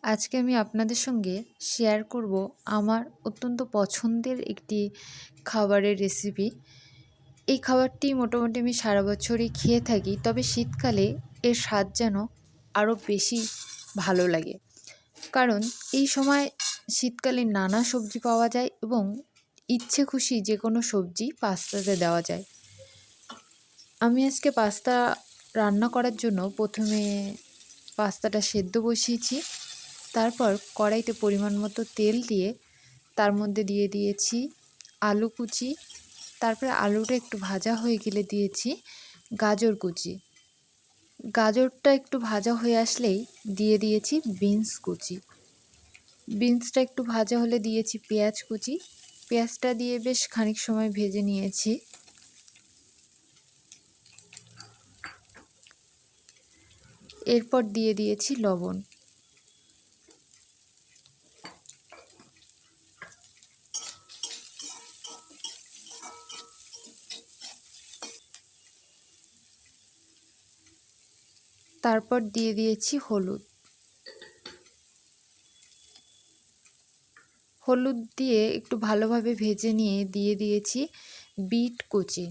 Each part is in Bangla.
আজকে আমি আপনাদের সঙ্গে শেয়ার করব আমার অত্যন্ত পছন্দের একটি খাবারের রেসিপি। এই খাবারটি মোটামুটি আমি সারা বছরই খেয়ে থাকি, তবে শীতকালে এর স্বাদ যেন আরও বেশি ভালো লাগে। কারণ এই সময় শীতকালে নানা সবজি পাওয়া যায় এবং ইচ্ছে খুশি যে কোনো সবজি পাস্তাতে দেওয়া যায়। আমি আজকে পাস্তা রান্না করার জন্য প্রথমে পাস্তাটা সেদ্ধ বসিয়েছি। তারপর কড়াইতে পরিমাণ মতো তেল দিয়ে তার মধ্যে দিয়ে দিয়েছি আলু কুচি। তারপরে আলুটা একটু ভাজা হয়ে গেলে দিয়েছি গাজর কুচি। গাজরটা একটু ভাজা হয়ে আসলেই দিয়ে দিয়েছি বিনস কুচি। বিনসটা একটু ভাজা হলে দিয়েছি পেঁয়াজ কুচি। পেঁয়াজটা দিয়ে বেশ খানিক সময় ভেজে নিয়েছি। এরপর দিয়ে দিয়েছি লবণ। তারপর দিয়ে দিয়েছি হলুদ। হলুদ দিয়ে একটু ভালোভাবে ভেজে নিয়ে দিয়ে দিয়েছি বিট কুচি।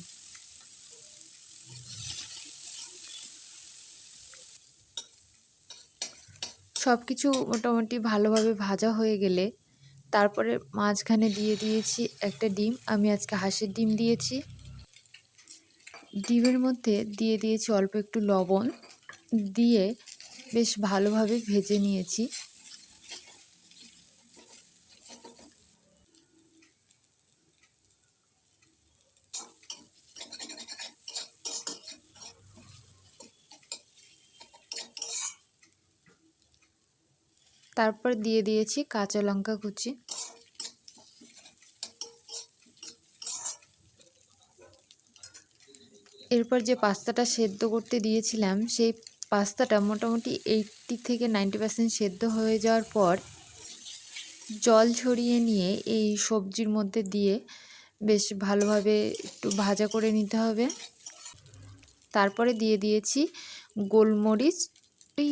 সব কিছু মোটামুটি ভালোভাবে ভাজা হয়ে গেলে তারপরে মাঝখানে দিয়ে দিয়েছি একটা ডিম। আমি আজকে হাঁসের ডিম দিয়েছি। ডিমের মধ্যে দিয়ে দিয়েছি অল্প একটু লবণ দিয়ে বেশ ভালোভাবে ভেজে নিয়েছি। তারপর দিয়ে দিয়েছি কাঁচা লঙ্কা কুচি। এরপর যে পাস্তাটা সেদ্ধ করতে দিয়েছিলাম সেই পাস্তাটা মোটামুটি 80 থেকে 90% সেদ্ধ হয়ে যাওয়ার পর জল ঝরিয়ে নিয়ে এই সবজির মধ্যে দিয়ে বেশ ভালোভাবে একটু ভাজা করে নিতে হবে। তারপরে দিয়ে দিয়েছি গোলমরিচ, ওই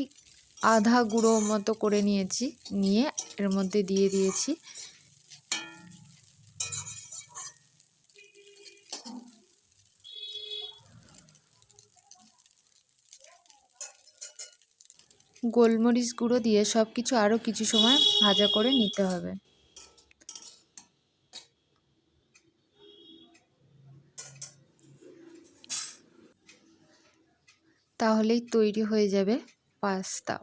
আধা গুঁড়ো মতো করে নিয়েছি, নিয়ে এর মধ্যে দিয়ে দিয়েছি গোলমরিচ গুঁড়ো দিয়ে সব কিছু আরও কিছু সময় ভাজা করে নিতে হবে। তাহলেই তৈরি হয়ে যাবে পাস্তা।